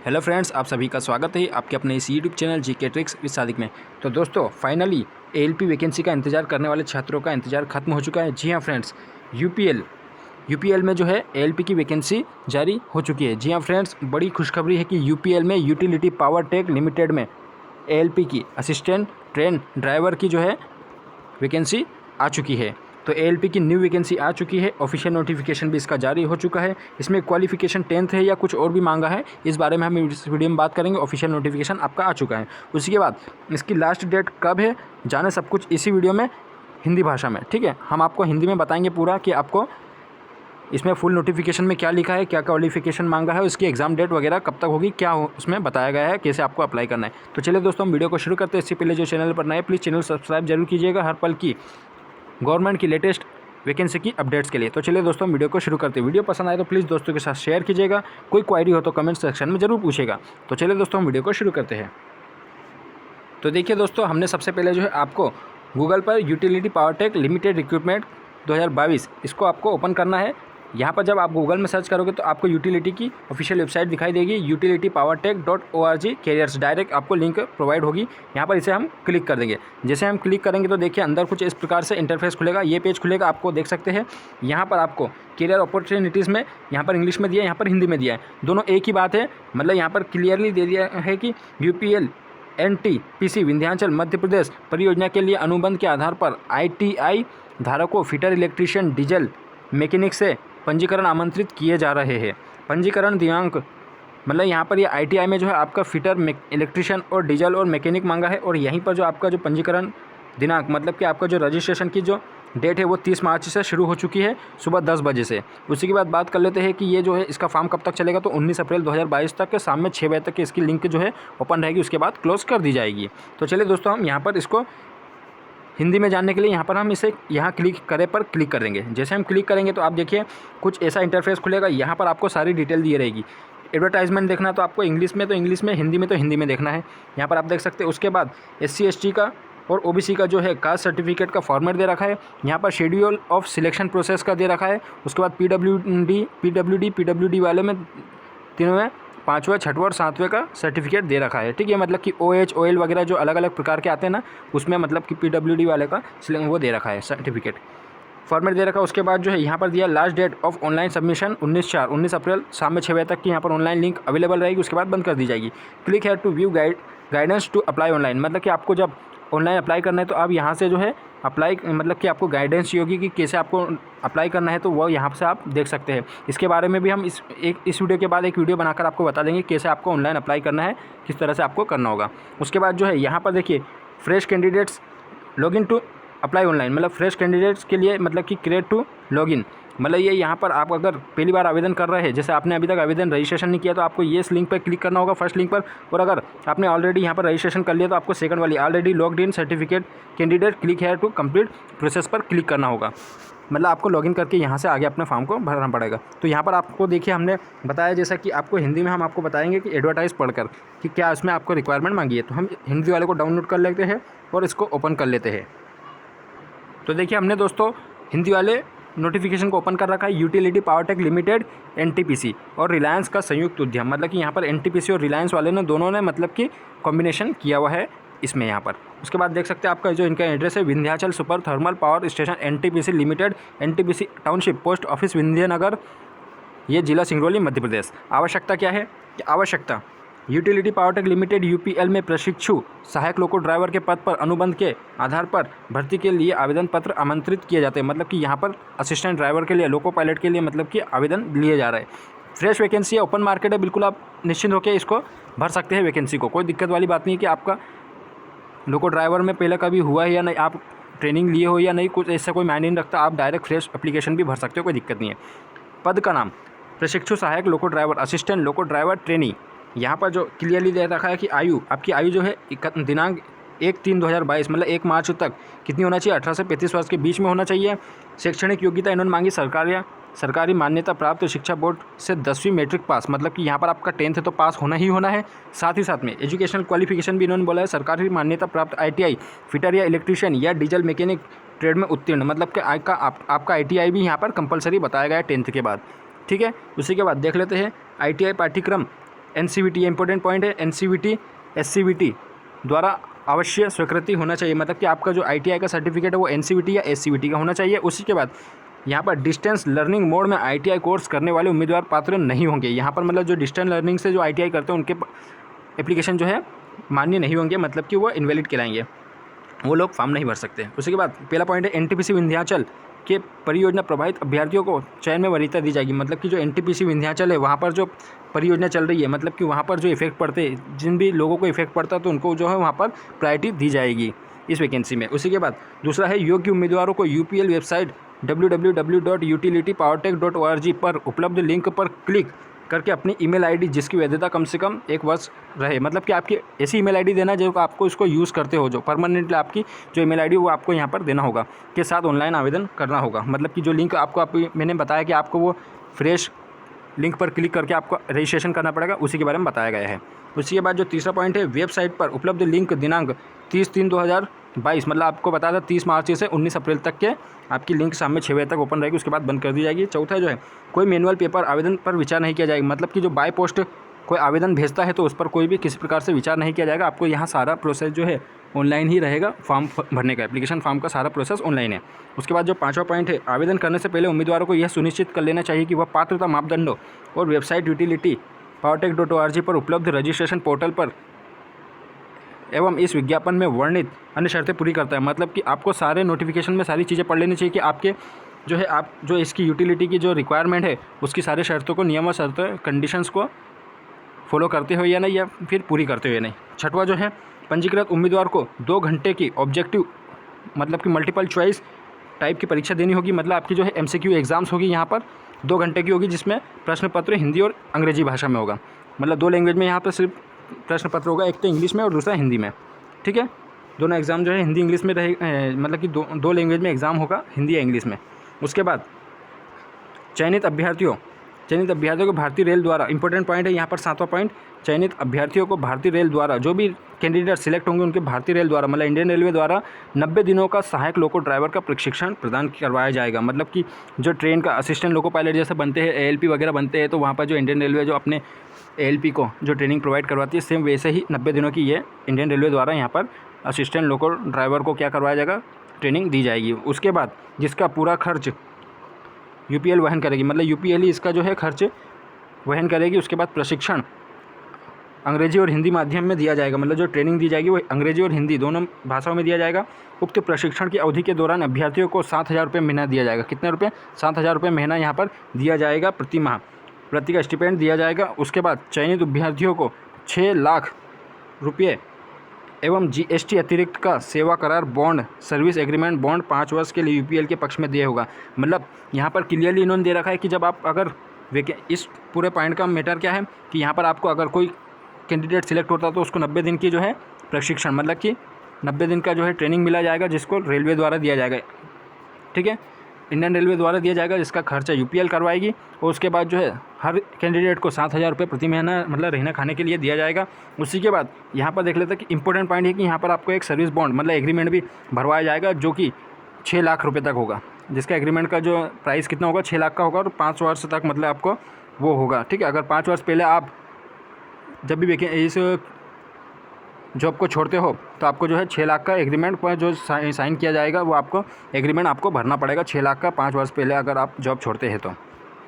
Hello friends, आप सभी का स्वागत है आपके अपने इस YouTube channel GK tricks with Sadiq में। तो दोस्तों फाइनली एएलपी वैकेंसी का इंतजार करने वाले छात्रों का इंतजार खत्म हो चुका है। जी हाँ फ्रेंड्स, यूपीएल में जो है एएलपी की वैकेंसी जारी हो चुकी है। जी हाँ फ्रेंड्स, बड़ी खुशखबरी है कि यूपीएल में यूटिलिटी पावर टेक लिमिटेड में एएलपी की असिस्टेंट ट्रेन ड्राइवर की जो है वैकेंसी आ चुकी है। तो एएलपी की न्यू वैकेंसी आ चुकी है। ऑफिशियल नोटिफिकेशन भी इसका जारी हो चुका है। इसमें क्वालिफिकेशन 10th है या कुछ और भी मांगा है, इस बारे में हम इस वीडियो में बात करेंगे। ऑफिशियल नोटिफिकेशन आपका आ चुका है। उसी के बाद इसकी लास्ट डेट कब है जाने सब कुछ इसी वीडियो में हिंदी भाषा में, ठीक है। हम आपको हिंदी में बताएंगे पूरा कि आपको इसमें फुल नोटिफिकेशन में क्या लिखा है, क्या क्वालिफिकेशन मांगा है, उसकी एग्जाम डेट वगैरह कब तक होगी, क्या उसमें बताया गया है, कैसे आपको अप्लाई करना है। तो चलिए दोस्तों, हम वीडियो को शुरू करते हैं। इससे पहले जो चैनल पर नए, प्लीज़ चैनल सब्सक्राइब जरूर कीजिएगा हर पल की गवर्नमेंट की लेटेस्ट वैकेंसी की अपडेट्स के लिए। तो चलिए दोस्तों, वीडियो को शुरू करते हैं। वीडियो पसंद आए तो प्लीज़ दोस्तों के साथ शेयर कीजिएगा। कोई क्वायरी हो तो कमेंट सेक्शन में ज़रूर पूछेगा। तो चलिए दोस्तों, हम वीडियो को शुरू करते हैं। तो देखिए दोस्तों, हमने सबसे पहले जो है आपको गूगल पर utility power tech limited recruitment 2022 इसको आपको ओपन करना है। यहाँ पर जब आप गूगल में सर्च करोगे तो आपको यूटिलिटी की ऑफिशियल वेबसाइट दिखाई देगी, utilitypowertech.org कैरियर्स। डायरेक्ट आपको लिंक प्रोवाइड होगी। यहाँ पर इसे हम क्लिक कर देंगे। जैसे हम क्लिक करेंगे तो देखिए अंदर कुछ इस प्रकार से इंटरफेस खुलेगा। ये पेज खुलेगा, आपको देख सकते हैं। यहाँ पर आपको कैरियर अपॉर्चुनिटीज़ में यहाँ पर इंग्लिश में दिया है, यहाँ पर हिंदी में दिया है। दोनों एक ही बात है। मतलब यहाँ पर क्लियरली दे दिया है कि यूपीएल एनटीपीसी विंध्याचल मध्य प्रदेश परियोजना के लिए अनुबंध के आधार पर आईटीआई धारकों फिटर इलेक्ट्रीशियन डीजल मैकेनिक से पंजीकरण आमंत्रित किए जा रहे हैं। पंजीकरण दिनांक मतलब यहाँ पर ये आईटीआई में जो है आपका फिटर इलेक्ट्रीशियन और डीजल और मैकेनिक मांगा है। और यहीं पर जो आपका जो पंजीकरण दिनांक मतलब कि आपका जो रजिस्ट्रेशन की जो डेट है वो 30 मार्च से शुरू हो चुकी है, सुबह 10 बजे से। उसी के बाद बात कर लेते हैं कि ये जो है इसका फॉर्म कब तक चलेगा। तो 19 अप्रैल 2022 तक के शाम में 6 बजे तक की इसकी लिंक जो है ओपन रहेगी, उसके बाद क्लोज कर दी जाएगी। तो चलिए दोस्तों, हम यहाँ पर इसको हिंदी में जानने के लिए यहाँ पर हम इसे यहाँ क्लिक करें पर क्लिक करेंगे। जैसे हम क्लिक करेंगे तो आप देखिए कुछ ऐसा इंटरफेस खुलेगा। यहाँ पर आपको सारी डिटेल दी रहेगी। एडवर्टाइजमेंट देखना तो आपको इंग्लिश में तो इंग्लिश में, हिंदी में तो हिंदी में देखना है। यहाँ पर आप देख सकते हैं। उसके बाद SC ST का और OBC का जो है कास्ट सर्टिफिकेट का फॉर्मेट दे रखा है। यहाँ पर शेड्यूल ऑफ सिलेक्शन प्रोसेस का दे रखा है। उसके बाद PWD वाले में तीनों में 5वें 6वें और 7वें का सर्टिफिकेट दे रखा है, ठीक है। मतलब कि OH OL वगैरह जो अलग अलग प्रकार के आते हैं ना, उसमें मतलब कि PWD वाले का वो दे रखा है, सर्टिफिकेट फॉर्मेट दे रखा है। उसके बाद जो है यहाँ पर दिया last date of online submission 19 April शाम में 6 बजे तक की यहाँ पर ऑनलाइन लिंक अवेलेबल रहेगी। उसके बाद बंद कर दी जाएगी। क्लिक है to view guidance to apply online. मतलब कि आपको जब ऑनलाइन अप्लाई करना है तो आप यहाँ से जो है अप्लाई मतलब कि आपको गाइडेंस चाहिए होगी कि कैसे आपको अप्लाई करना है, तो वो यहाँ से आप देख सकते हैं। इसके बारे में भी हम इस वीडियो के बाद एक वीडियो बनाकर आपको बता देंगे कैसे आपको ऑनलाइन अप्लाई करना है, किस तरह से आपको करना होगा। उसके बाद जो है यहाँ पर देखिए fresh candidates login to apply online. मतलब फ्रेश कैंडिडेट्स के लिए मतलब कि क्रिएट टू लॉगिन। मतलब ये यहाँ पर आप अगर पहली बार आवेदन कर रहे हैं, जैसे आपने अभी तक आवेदन रजिस्ट्रेशन नहीं किया, तो आपको ये इस लिंक पर क्लिक करना होगा, फर्स्ट लिंक पर। और अगर आपने ऑलरेडी यहाँ पर रजिस्ट्रेशन कर लिया तो आपको सेकंड वाली already logged in certificate candidate click है टू कंप्लीट प्रोसेस पर क्लिक करना होगा। मतलब आपको लॉगिन करके यहाँ से आगे अपने फॉर्म को भरना पड़ेगा। तो यहाँ पर आपको देखिए हमने बताया जैसा कि आपको हिंदी में हम आपको बताएंगे कि एडवर्टाइज़ पढ़कर कि क्या इसमें आपको रिक्वायरमेंट मांगी है। तो हम हिंदी वाले को डाउनलोड कर लेते हैं और इसको ओपन कर लेते हैं। तो देखिए हमने दोस्तों हिंदी वाले नोटिफिकेशन को ओपन कर रखा है। Utility power tech limited NTPC और रिलायंस का संयुक्त उद्यम। मतलब कि यहाँ पर एनटीपीसी और रिलायंस वाले ने दोनों ने मतलब कि कॉम्बिनेशन किया हुआ है इसमें यहाँ पर। उसके बाद देख सकते हैं आपका जो इनका एड्रेस है Vindhyachal super thermal power station NTPC limited, NTPC township, post office Vindhyanagar, ये जिला सिंगरौली मध्य प्रदेश। आवश्यकता क्या है? आवश्यकता utility power tech limited UPL में प्रशिक्षु सहायक लोको ड्राइवर के पद पर अनुबंध के आधार पर भर्ती के लिए आवेदन पत्र आमंत्रित किए जाते हैं। मतलब कि यहाँ पर असिस्टेंट ड्राइवर के लिए, लोको पायलट के लिए मतलब कि आवेदन लिए जा रहे हैं। फ्रेश वैकेंसी है, ओपन मार्केट है, बिल्कुल आप निश्चिंत होकर इसको भर सकते हैं वैकेंसी को। कोई दिक्कत वाली बात नहीं है कि आपका लोको ड्राइवर में पहले कभी हुआ है या नहीं, आप ट्रेनिंग लिए हो या नहीं, कुछ ऐसा कोई मायने नहीं रखता। आप डायरेक्ट फ्रेश एप्लीकेशन भी भर सकते हो, कोई दिक्कत नहीं है। पद का नाम प्रशिक्षु सहायक लोको driver, assistant loco driver trainee. यहाँ पर जो क्लियरली दे रखा है कि आयु, आपकी आयु जो है दिनांक 1/3/2022 मतलब 1 मार्च तक कितनी होना चाहिए? 18 से 35 वर्ष के बीच में होना चाहिए। शैक्षणिक योग्यता इन्होंने मांगी सरकारी मान्यता प्राप्त शिक्षा बोर्ड से 10वीं मैट्रिक पास। मतलब कि यहाँ पर आपका 10th है तो पास होना ही होना है। साथ ही साथ में एजुकेशनल क्वालिफिकेशन भी इन्होंने बोला है, सरकारी मान्यता प्राप्त ITI फिटर या इलेक्ट्रीशियन या डीजल मैकेनिक ट्रेड में उत्तीर्ण। मतलब कि आपका ITI भी यहाँ पर कंपलसरी बताया गया है 10th के बाद, ठीक है। उसी के बाद देख लेते हैं ITI पाठ्यक्रम NCVT, ये इंपॉर्टेंट पॉइंट है, NCVT SCVT द्वारा अवश्य स्वीकृति होना चाहिए, मतलब कि आपका जो ITI का सर्टिफिकेट है वो NCVT या SCVT का होना चाहिए। उसी के बाद यहाँ पर डिस्टेंस लर्निंग मोड में ITI कोर्स करने वाले उम्मीदवार पात्र नहीं होंगे। यहाँ पर मतलब जो डिस्टेंस लर्निंग से जो ITI करते हैं उनके एप्लीकेशन जो है मान्य नहीं होंगे, मतलब कि वो इनवैलिड कहलाएंगे, वो लोग फॉर्म नहीं भर सकते। उसी के बाद पहला पॉइंट है NTPC विंध्याचल के परियोजना प्रभावित अभ्यर्थियों को चयन में वरीयता दी जाएगी, मतलब कि जो NTPC विंध्याचल है वहाँ पर जो परियोजना चल रही है, मतलब कि वहाँ पर जो इफेक्ट पड़ते, जिन भी लोगों को इफेक्ट पड़ता है तो उनको जो है वहाँ पर प्रायोरिटी दी जाएगी इस वैकेंसी में। उसी के बाद दूसरा है योग्य उम्मीदवारों को UPL वेबसाइट www.utility-powertech.org पर उपलब्ध लिंक पर क्लिक करके अपनी ईमेल आईडी जिसकी वैधता कम से कम 1 वर्ष रहे, मतलब कि आपकी ऐसी ईमेल आईडी देना जो आपको इसको यूज़ करते हो, जो परमानेंटली आपकी जो ईमेल आईडी वो आपको यहाँ पर देना होगा, के साथ ऑनलाइन आवेदन करना होगा। मतलब कि जो लिंक आपको मैंने बताया कि आपको वो फ्रेश लिंक पर क्लिक करके आपको रजिस्ट्रेशन करना पड़ेगा, उसी के बारे में बताया गया है। उसी के बाद जो तीसरा पॉइंट है, वेबसाइट पर उपलब्ध लिंक दिनांक 30/3/2022, मतलब आपको बता था 30 मार्च से 19 अप्रैल तक के आपकी लिंक शाम में 6 बजे तक ओपन रहेगी, उसके बाद बंद कर दी जाएगी। चौथा जो है, कोई मैनुअल पेपर आवेदन पर विचार नहीं किया जाएगा, मतलब कि जो बाय पोस्ट कोई आवेदन भेजता है तो उस पर कोई भी किसी प्रकार से विचार नहीं किया जाएगा। आपको यहाँ सारा प्रोसेस जो है ऑनलाइन ही रहेगा, फॉर्म भरने का, एप्लीकेशन फॉर्म का सारा प्रोसेस ऑनलाइन है। उसके बाद जो पांचवा पॉइंट है, आवेदन करने से पहले उम्मीदवारों को यह सुनिश्चित कर लेना चाहिए कि वह पात्रता मापदंडों और वेबसाइट utility-powertech.org पर उपलब्ध रजिस्ट्रेशन पोर्टल पर एवं इस विज्ञापन में वर्णित अन्य शर्तें पूरी करता है। मतलब कि आपको सारे नोटिफिकेशन में सारी चीज़ें पढ़ लेनी चाहिए कि आपके जो है आप जो इसकी यूटिलिटी की जो रिक्वायरमेंट है उसकी सारे शर्तों को, नियम और शर्तों, कंडीशंस को फॉलो करते हो या नहीं, या फिर पूरी करते हो या नहीं। छठवां जो है, पंजीकृत उम्मीदवार को 2 घंटे की ऑब्जेक्टिव मतलब कि मल्टीपल चॉइस टाइप की परीक्षा देनी होगी। मतलब आपकी जो है MCQ एग्ज़ाम्स होगी यहाँ पर 2 घंटे की होगी, जिसमें प्रश्न पत्र हिंदी और अंग्रेजी भाषा में होगा। मतलब 2 लैंग्वेज में यहाँ पर सिर्फ प्रश्न पत्र होगा, एक तो इंग्लिश में और दूसरा हिंदी में। ठीक है, दोनों एग्ज़ाम जो है हिंदी इंग्लिश में रहे, मतलब कि दो लैंग्वेज में एग्ज़ाम होगा, हिंदी या इंग्लिश में। उसके बाद चयनित अभ्यर्थियों को भारतीय रेल द्वारा, इंपॉर्टेंट पॉइंट है यहाँ पर 7वां पॉइंट, चयनित अभ्यर्थियों को भारतीय रेल द्वारा, जो भी कैंडिडेट सिलेक्ट होंगे उनके भारतीय रेल द्वारा मतलब इंडियन रेलवे द्वारा 90 दिनों का सहायक लोको ड्राइवर का प्रशिक्षण प्रदान करवाया जाएगा। मतलब कि जो ट्रेन का असिस्टेंट लोको पायलट जैसे बनते हैं, ALP वगैरह बनते हैं, तो वहाँ पर जो इंडियन रेलवे जो अपने ALP को जो ट्रेनिंग प्रोवाइड करवाती है, सेम वैसे ही 90 दिनों की ये इंडियन रेलवे द्वारा यहाँ पर असिस्टेंट लोको ड्राइवर को क्या करवाया जाएगा, ट्रेनिंग दी जाएगी। उसके बाद जिसका पूरा खर्च UPL वहन करेगी, मतलब UPL ही इसका जो है खर्च वहन करेगी। उसके बाद प्रशिक्षण अंग्रेजी और हिंदी माध्यम में दिया जाएगा, मतलब जो ट्रेनिंग दी जाएगी वो अंग्रेजी और हिंदी दोनों भाषाओं में दिया जाएगा। उक्त प्रशिक्षण की अवधि के दौरान अभ्यर्थियों को 7,000 रुपये महीना दिया जाएगा। कितने रुपये? 7,000 रुपये महीना यहाँ पर दिया जाएगा प्रति माह, प्रति का स्टिपेंड दिया जाएगा। उसके बाद चयनित अभ्यर्थियों को 6 लाख रुपये एवं GST अतिरिक्त का सेवा करार बॉन्ड, सर्विस एग्रीमेंट बॉन्ड 5 वर्ष के लिए UPL के पक्ष में दिया होगा। मतलब यहाँ पर क्लियरली इन्होंने दे रखा है कि जब आप अगर इस पूरे पॉइंट का मैटर क्या है कि यहाँ पर आपको अगर कोई कैंडिडेट सिलेक्ट होता है तो उसको 90 दिन की जो है प्रशिक्षण, मतलब कि 90 दिन का जो है ट्रेनिंग मिला जाएगा, जिसको रेलवे द्वारा दिया जाएगा। ठीक है, इंडियन रेलवे द्वारा दिया जाएगा, जिसका खर्चा UPL करवाएगी। और उसके बाद जो है हर कैंडिडेट को 7,000 रुपये प्रति महीना मतलब रहने खाने के लिए दिया जाएगा। उसी के बाद यहाँ पर देख लेते हैं कि इंपॉर्टेंट पॉइंट है कि यहाँ पर आपको एक सर्विस बॉन्ड मतलब एग्रीमेंट भी भरवाया जाएगा, जो कि 6 लाख रुपये तक होगा, जिसका एग्रीमेंट का जो प्राइस कितना होगा, 6 लाख का होगा, और 5 वर्ष तक मतलब आपको वो होगा। ठीक है, अगर 5 वर्ष पहले आप जब भी इस जॉब को छोड़ते हो तो आपको जो है 6 लाख का एग्रीमेंट पर जो साइन किया जाएगा वो आपको एग्रीमेंट आपको भरना पड़ेगा 6 लाख का, 5 वर्ष पहले अगर आप जॉब छोड़ते हैं तो।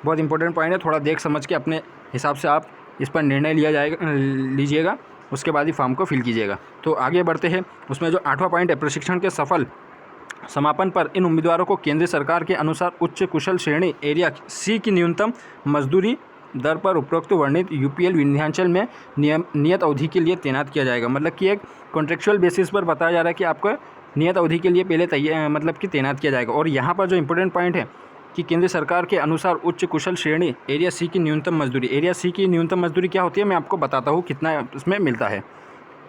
बहुत इंपॉर्टेंट पॉइंट है, थोड़ा देख समझ के अपने हिसाब से आप इस पर निर्णय लीजिएगा, उसके बाद ही फॉर्म को फिल कीजिएगा। तो आगे बढ़ते हैं, उसमें जो 8वां पॉइंट है, प्रशिक्षण के सफल समापन पर इन उम्मीदवारों को केंद्र सरकार के अनुसार उच्च कुशल श्रेणी एरिया C की न्यूनतम मजदूरी दर पर उपरोक्त वर्णित UPL विंध्याचल में नियत अवधि के लिए तैनात किया जाएगा। मतलब कि एक कॉन्ट्रेक्चुअल बेसिस पर बताया जा रहा है कि आपको नियत अवधि के लिए पहले मतलब कि तैनात किया जाएगा। और यहाँ पर जो इंपॉर्टेंट पॉइंट है कि केंद्र सरकार के अनुसार उच्च कुशल श्रेणी एरिया C की न्यूनतम मजदूरी, एरिया C की न्यूनतम मजदूरी क्या होती है, मैं आपको बताता हूँ कितना इसमें मिलता है।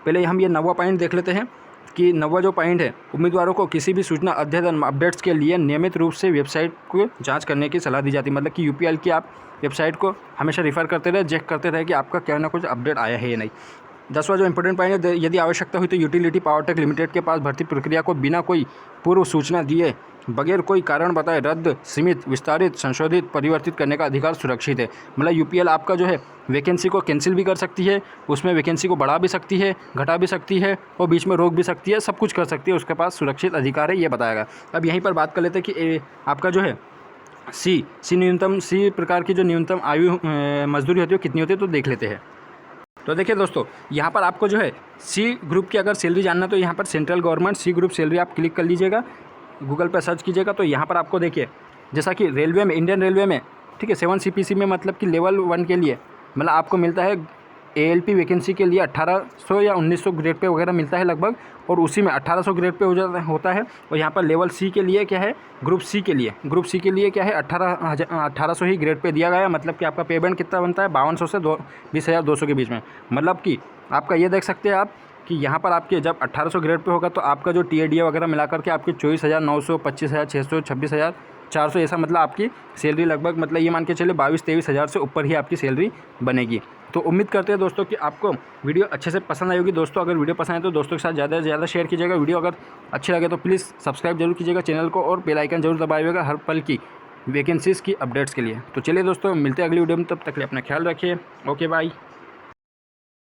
पहले हम ये 9वां पॉइंट देख लेते हैं कि 9वां जो पॉइंट है, उम्मीदवारों को किसी भी सूचना अद्यतन अपडेट्स के लिए नियमित रूप से वेबसाइट को जांच करने की सलाह दी जाती है। मतलब कि UPL की आप वेबसाइट को हमेशा रिफ़र करते रहे, चेक करते रहे कि आपका क्या ना कुछ अपडेट आया है या नहीं। 10वां जो इंपॉर्टेंट पॉइंट है, यदि आवश्यकता हुई तो यूटिलिटी पावर टेक लिमिटेड के पास भर्ती प्रक्रिया को बिना कोई पूर्व सूचना दिए बगैर कोई कारण बताए रद्द, सीमित, विस्तारित, संशोधित, परिवर्तित करने का अधिकार सुरक्षित है। मतलब यूपीएल आपका जो है वैकेंसी को कैंसिल भी कर सकती है, उसमें वैकेंसी को बढ़ा भी सकती है, घटा भी सकती है और बीच में रोक भी सकती है, सब कुछ कर सकती है, उसके पास सुरक्षित अधिकार है, ये बताएगा। अब यहीं पर बात कर लेते हैं कि आपका जो है सी न्यूनतम सी प्रकार की जो न्यूनतम आयु मजदूरी होती है वो कितनी होती है, तो देख लेते हैं। तो देखिए दोस्तों, यहाँ पर आपको जो है सी ग्रुप की अगर सैलरी जानना तो यहाँ पर central government C group salary आप क्लिक कर लीजिएगा, गूगल पर सर्च कीजिएगा तो यहाँ पर आपको देखिए जैसा कि रेलवे में, इंडियन रेलवे में, ठीक है, 7 CPC में मतलब कि लेवल 1 के लिए मतलब आपको मिलता है ALP वैकेंसी के लिए 1800 या 1900 ग्रेड पे वगैरह मिलता है लगभग, और उसी में 1800 ग्रेड पे होता है। और यहाँ पर लेवल सी के लिए क्या है, ग्रुप सी के लिए क्या है 1800 ही ग्रेड पे दिया गया है। मतलब कि आपका पेमेंट कितना बनता है 5200 से 20,200 के बीच में। मतलब कि आपका ये देख सकते हैं आप कि यहाँ पर आपके जब 1800 ग्रेड पे होगा तो आपका जो TADA वगैरह मिला करके आपकी 24,900, 25,600, 26,400 ऐसा मतलब आपकी सैलरी लगभग मतलब ये मान के चले 22-23 हज़ार से ऊपर ही आपकी सैलरी बनेगी। तो उम्मीद करते हैं दोस्तों कि आपको वीडियो अच्छे से पसंद आई होगी। दोस्तों अगर वीडियो पसंद आए तो दोस्तों के साथ ज़्यादा से ज़्यादा शेयर कीजिएगा। वीडियो अगर अच्छी लगे तो प्लीज़ सब्सक्राइब जरूर कीजिएगा चैनल को और बेल आइकन जरूर दबाइएगा हर पल की वैकेंसीज़ की अपडेट्स के लिए। तो चलिए दोस्तों, मिलते हैं अगली वीडियो में, तब तक के लिए अपना ख्याल रखिए। Okay bye.